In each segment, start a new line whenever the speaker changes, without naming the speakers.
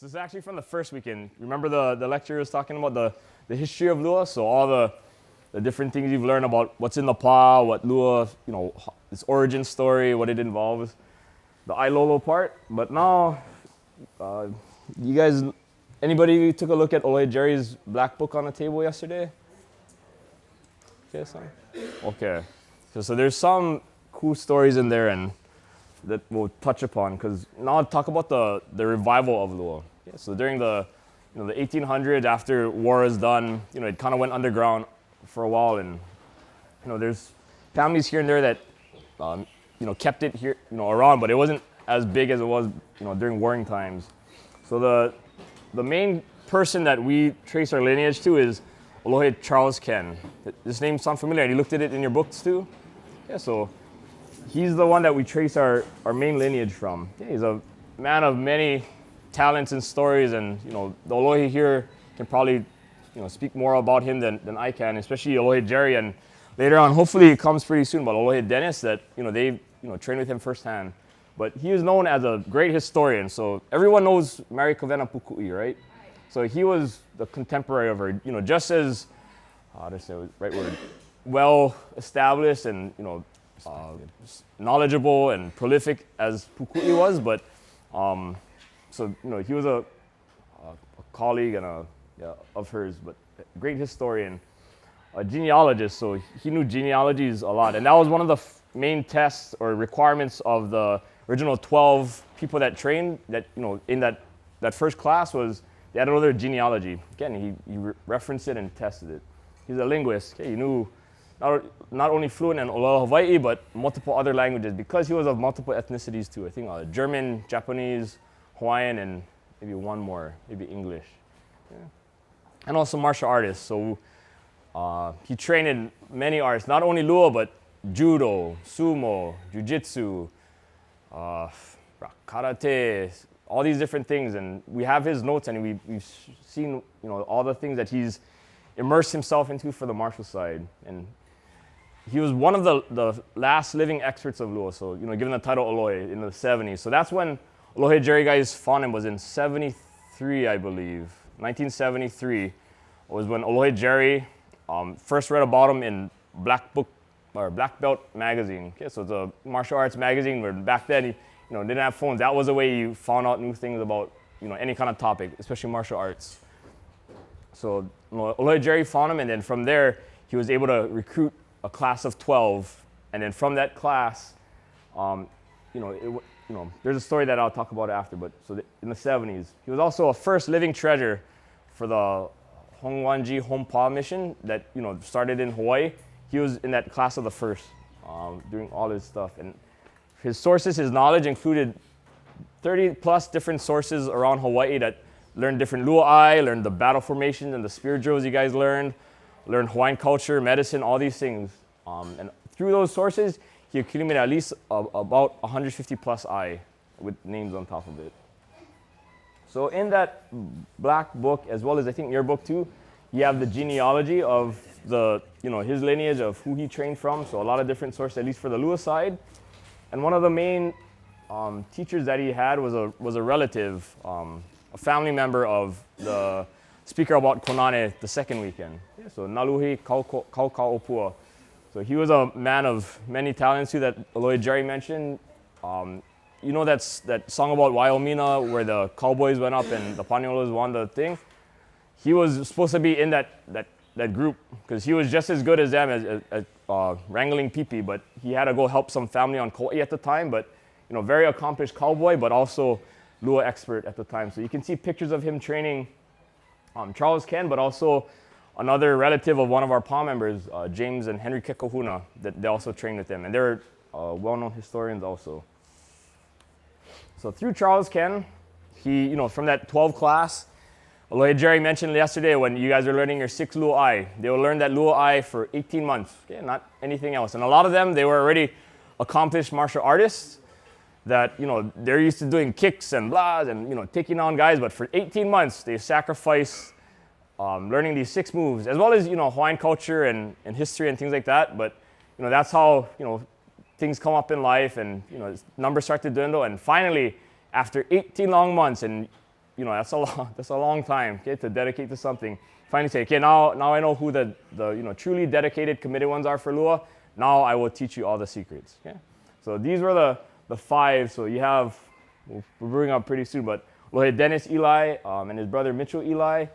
This is actually from the first weekend. Remember the lecture was talking about the history of Lua? So all the different things you've learned about what's in the pa, what Lua, its origin story, what it involves, the Ailolo part. But now, you guys, anybody took a look at Alohe Jerry's black book on the table yesterday? Okay, son? Okay. So there's some cool stories in there and that we'll touch upon, because now I'll talk about the revival of Lua. Yeah, so during the 1800s, after war is done, it kind of went underground for a while, and there's families here and there that kept it here around, but it wasn't as big as it was during warring times. So the main person that we trace our lineage to is Alohe Charles Ken. This name sound familiar? You looked at it in your books too? Yeah, so he's the one that we trace our main lineage from. Yeah, he's a man of many talents and stories, and the Alohe here can probably speak more about him than I can, especially Alohe Jerry, and later on, hopefully it comes pretty soon, but Alohe Dennis, that they trained with him firsthand. But he is known as a great historian, so everyone knows Mary Kavena Pukui, right? So he was the contemporary of her, just as that's the right word, well established and knowledgeable and prolific as Pukui was, but he was a colleague and of hers, but a great historian, a genealogist. So he knew genealogies a lot, and that was one of the main tests or requirements of the original 12 people that trained. That in that first class was they had to know their genealogy. Again, he referenced it and tested it. He's a linguist. Okay, he knew not only fluent in Olola Hawaii, but multiple other languages, because he was of multiple ethnicities too. I think German, Japanese, Hawaiian, and maybe one more, maybe English. Yeah. And also martial artist. So he trained in many arts, not only Lua, but judo, sumo, jiu-jitsu, karate, all these different things. And we have his notes, and we've seen all the things that he's immersed himself into for the martial side. And he was one of the last living experts of Lua, so given the title Alohe in the 70s. So that's when Alohe Jerry guys found him, was in 73, I believe. 1973 was when Alohe Jerry first read about him in Black Belt magazine. Okay, so it's a martial arts magazine where back then he didn't have phones. That was the way you found out new things about any kind of topic, especially martial arts. So Alohe Jerry found him, and then from there he was able to recruit a class of 12, and then from that class, there's a story that I'll talk about after. But so in the 70s, he was also a first living treasure for the Hongwanji Hompa mission that started in Hawaii. He was in that class of the first, doing all his stuff, and his sources, his knowledge included 30 plus different sources around Hawaii that learned different lua'i, learned the battle formations and the spear drills you guys learned Hawaiian culture, medicine, all these things. And through those sources, he accumulated at least about 150 plus I with names on top of it. So in that black book, as well as I think your book too, you have the genealogy of his lineage of who he trained from. So a lot of different sources, at least for the Lua side. And one of the main teachers that he had was a relative, a family member of the speaker about Konane the second weekend. Yeah, so Naluhi Kaukaopua. So he was a man of many talents too that Alohe Jerry mentioned. That song about Wyomina where the cowboys went up and the Paniolas won the thing? He was supposed to be in that group, because he was just as good as them as wrangling pipi, but he had to go help some family on Kauai at the time, but very accomplished cowboy, but also Lua expert at the time. So you can see pictures of him training Charles Ken, but also another relative of one of our PA members, James and Henry Kekohuna, that they also trained with him, and they're well-known historians also. So through Charles Ken, he, from that 12 class, Alohe Jerry mentioned yesterday when you guys are learning your 6 lua'i, they will learn that lua'i for 18 months, okay, not anything else. And a lot of them, they were already accomplished martial artists that, they're used to doing kicks and blahs and, taking on guys, but for 18 months, they sacrificed learning these 6 moves, as well as, Hawaiian culture and history and things like that. But, that's how, things come up in life, and, numbers start to dwindle. And finally, after 18 long months, and that's a long time, okay, to dedicate to something. Finally say, okay, now I know who the truly dedicated, committed ones are for Lua. Now I will teach you all the secrets. Okay? So these were the 5. So you have, we'll bring up pretty soon, but Lohe Dennis Eli and his brother Mitchell Eli,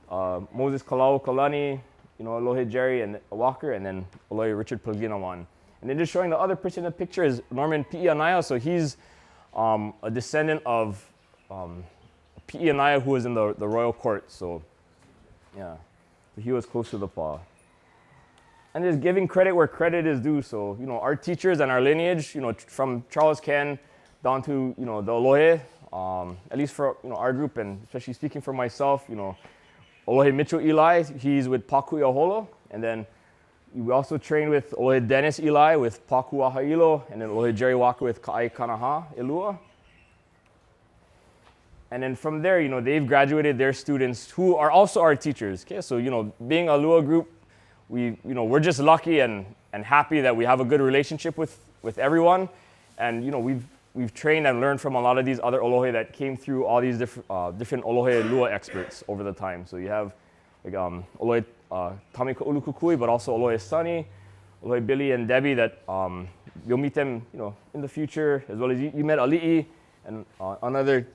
Moses Kalau Kalani, Lohe Jerry and Walker, and then Lohe Richard Paginawan. And then just showing the other person in the picture is Norman P. Anaya. So he's a descendant of P. Anaya, who was in the royal court. So yeah, so he was close to the Pa. And just giving credit where credit is due. So, our teachers and our lineage, from Charles Ken down to, the Alohe, at least for, our group, and especially speaking for myself, Alohe Mitchell Eli, he's with Paku Iaholo. And then we also trained with Alohe Dennis Eli with Paku Ahailo, and then Alohe Jerry Walker with Ka'ai Kanaha Elua. And then from there, they've graduated their students who are also our teachers. Okay, so, being a Lua group, we're just lucky and happy that we have a good relationship with everyone. And, we've trained and learned from a lot of these other Alohe that came through all these different Alohe Lua experts over the time. So you have like Alohe Tamika Ulukukui, but also Alohe Sunny, Alohe Billy and Debbie that you'll meet them, in the future, as well as you met Ali'i, and another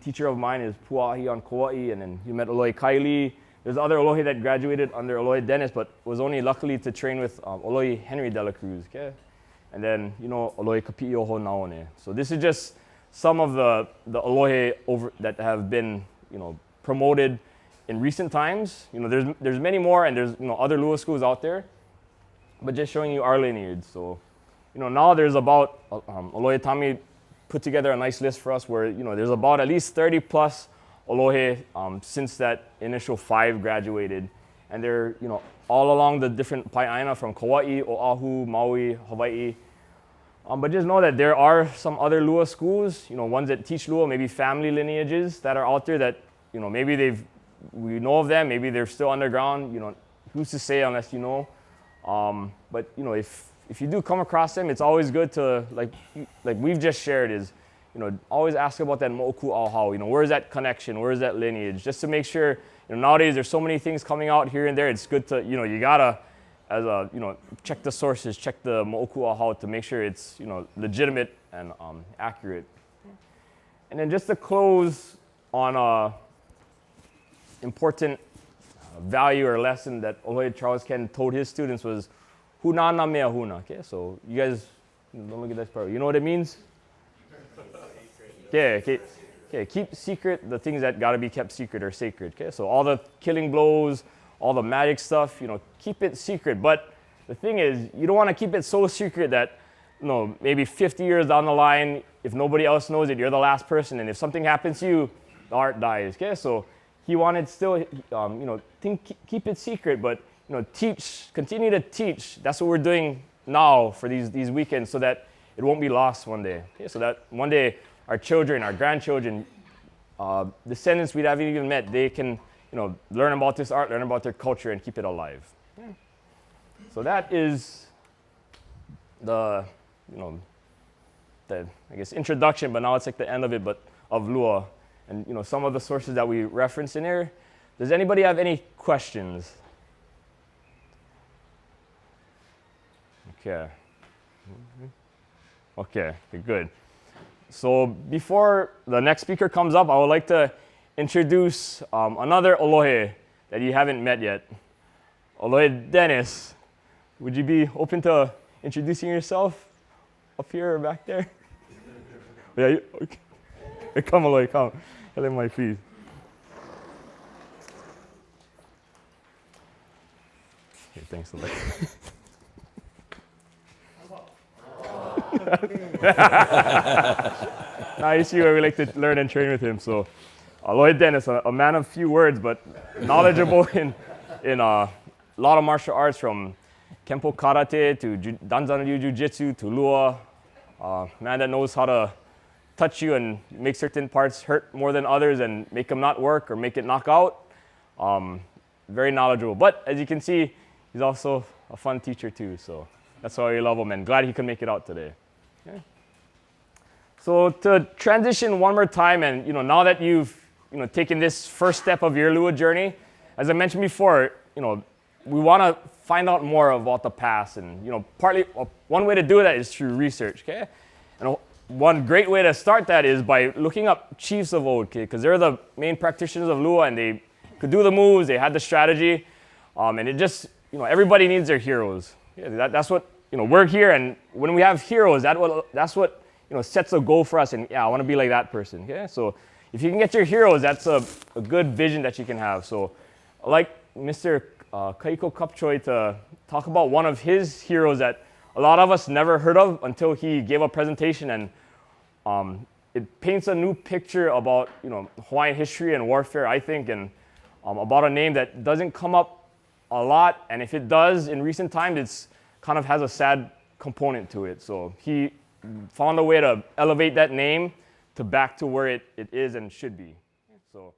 teacher of mine is Puahi on Kauai, and then you met Alohe Kaili. There's other Alohe that graduated under Alohe Dennis, but was only luckily to train with Alohe Henry de la Cruz, okay? And then, Alohe Kapi'ioho Naone. So this is just some of the Alohe that have been, promoted in recent times. There's many more, and there's, other Lua schools out there, but just showing you our lineage. So, now there's about, Alohe Tami put together a nice list for us where, there's about at least 30 plus Alohe since that initial 5 graduated. And they're, all along the different Pai'aina from Kauai, Oahu, Maui, Hawaii. But just know that there are some other Lua schools, ones that teach Lua, maybe family lineages that are out there that, maybe we know of them, maybe they're still underground, who's to say unless you know. But, if you do come across them, it's always good to, like we've just shared, is, always ask about that mo'oku ahau. Where's that connection? Where's that lineage? Just to make sure, nowadays there's so many things coming out here and there. It's good to, you gotta, check the sources, check the mo'oku ahau to make sure it's, legitimate and accurate. And then just to close on a important value or lesson that Alohe Charles Ken told his students was, Huna na mea huna. Okay, so you guys, don't look at this part. You know what it means? Okay, keep secret the things that gotta be kept secret or sacred. Okay, so all the killing blows, all the magic stuff, keep it secret. But the thing is, you don't want to keep it so secret that, maybe 50 years down the line, if nobody else knows it, you're the last person, and if something happens to you, the art dies. Okay, so he wanted still, keep it secret, but teach, continue to teach. That's what we're doing now for these weekends, so that it won't be lost one day. Okay, so that one day our children, our grandchildren, descendants we haven't even met, they can, learn about this art, learn about their culture, and keep it alive. Yeah. So that is the, I guess introduction, but now it's like the end of it, but of Lua, and some of the sources that we referenced in here. Does anybody have any questions? Okay, good. So before the next speaker comes up, I would like to introduce another Alohe that you haven't met yet. Alohe Dennis, would you be open to introducing yourself up here or back there? Yeah, okay. Come Alohe, come. Tell him my feet. Okay, thanks Alohe. Now you see where we like to learn and train with him. So, Alohe Dennis, a man of few words, but knowledgeable in a lot of martial arts, from Kempo Karate to Danzan-ryu Jiu-Jitsu to Lua. Man that knows how to touch you and make certain parts hurt more than others and make them not work or make it knock out. Very knowledgeable. But as you can see, he's also a fun teacher too. So that's why we love him, and glad he could make it out today. Okay. So to transition one more time, and now that you've taking this first step of your Lua journey. As I mentioned before, we want to find out more about the past, and partly one way to do that is through research. Okay, and one great way to start that is by looking up chiefs of old, okay, because they're the main practitioners of Lua, and they could do the moves, they had the strategy, and it just everybody needs their heroes. Yeah, that's what we're here, and when we have heroes, that's what sets a goal for us. And I want to be like that person. Okay, so if you can get your heroes, that's a good vision that you can have. So, I like Mr. Kaiko Kapchoi to talk about one of his heroes that a lot of us never heard of until he gave a presentation, and it paints a new picture about Hawaiian history and warfare, I think, and about a name that doesn't come up a lot, and if it does in recent times, it's kind of has a sad component to it. So he found a way to elevate that name to back to where it is and should be. So.